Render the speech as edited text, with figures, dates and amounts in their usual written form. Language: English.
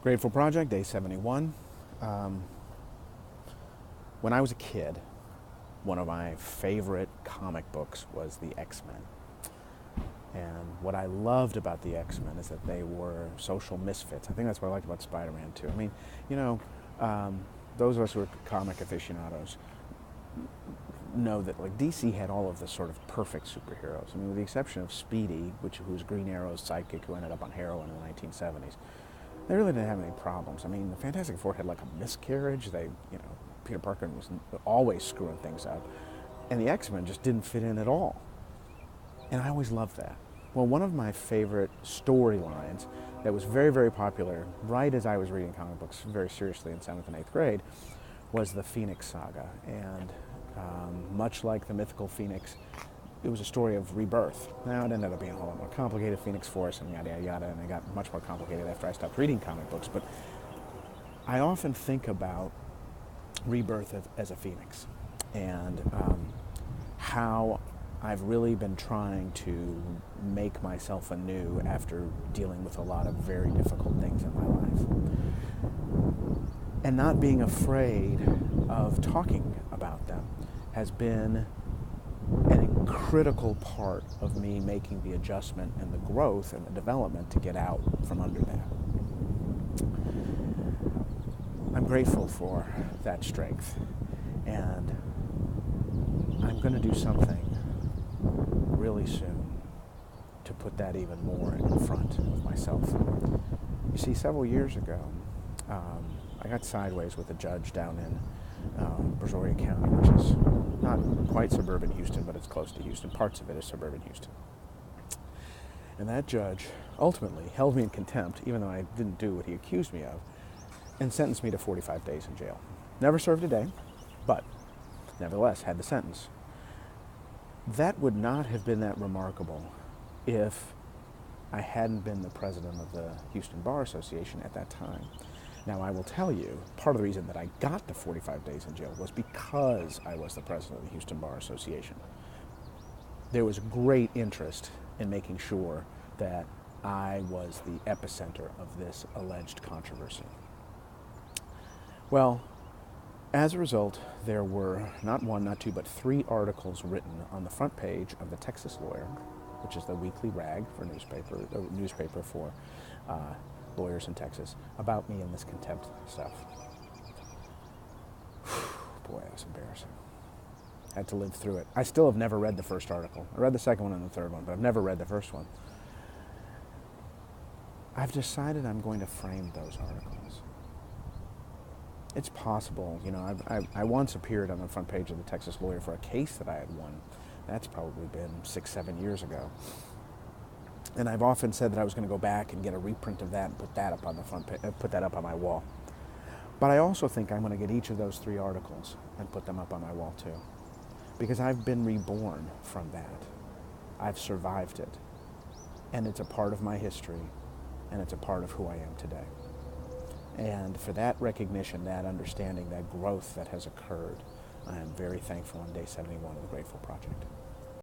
Grateful Project, day 71. When I was a kid, one of my favorite comic books was the X-Men. And what I loved about the X-Men is that they were social misfits. I think that's what I liked about Spider-Man too. I mean, you know, those of us who are comic aficionados know that like DC had all of the sort of perfect superheroes. I mean, with the exception of Speedy, who was Green Arrow's sidekick who ended up on heroin in the 1970s. They really didn't have any problems. I mean, the Fantastic Four had like a miscarriage. Peter Parker was always screwing things up. And the X-Men just didn't fit in at all. And I always loved that. Well, one of my favorite storylines that was very, very popular right as I was reading comic books very seriously in 7th and 8th grade was the Phoenix Saga. And much like the mythical Phoenix, it was a story of rebirth. Now, it ended up being a whole lot more complicated, Phoenix Force and yada, yada, yada, and it got much more complicated after I stopped reading comic books. But I often think about rebirth as a phoenix and how I've really been trying to make myself anew after dealing with a lot of very difficult things in my life. And not being afraid of talking about them has been a critical part of me making the adjustment and the growth and the development to get out from under that. I'm grateful for that strength, and I'm going to do something really soon to put that even more in front of myself. You see, several years ago, I got sideways with a judge down in Brazoria County, which is not quite suburban Houston, but it's close to Houston. Parts of it is suburban Houston. And that judge ultimately held me in contempt, even though I didn't do what he accused me of, and sentenced me to 45 days in jail. Never served a day, but nevertheless had the sentence. That would not have been that remarkable if I hadn't been the president of the Houston Bar Association at that time. Now, I will tell you, part of the reason that I got the 45 days in jail was because I was the president of the Houston Bar Association. There was great interest in making sure that I was the epicenter of this alleged controversy. Well, as a result, there were not one, not two, but 3 articles written on the front page of the Texas Lawyer, which is the weekly rag for newspaper for lawyers in Texas, about me and this contempt stuff. Boy, that was embarrassing. I had to live through it. I still have never read the first article. I read the second one and the third one, but I've never read the first one. I've decided I'm going to frame those articles. It's possible, you know, I once appeared on the front page of the Texas Lawyer for a case that I had won. That's probably been 6-7 years ago. And I've often said that I was going to go back and get a reprint of that and put that up on the front page, put that up on my wall. But I also think I'm going to get each of those 3 articles and put them up on my wall too. Because I've been reborn from that. I've survived it. And it's a part of my history, and it's a part of who I am today. And for that recognition, that understanding, that growth that has occurred, I am very thankful on day 71 of the Grateful Project.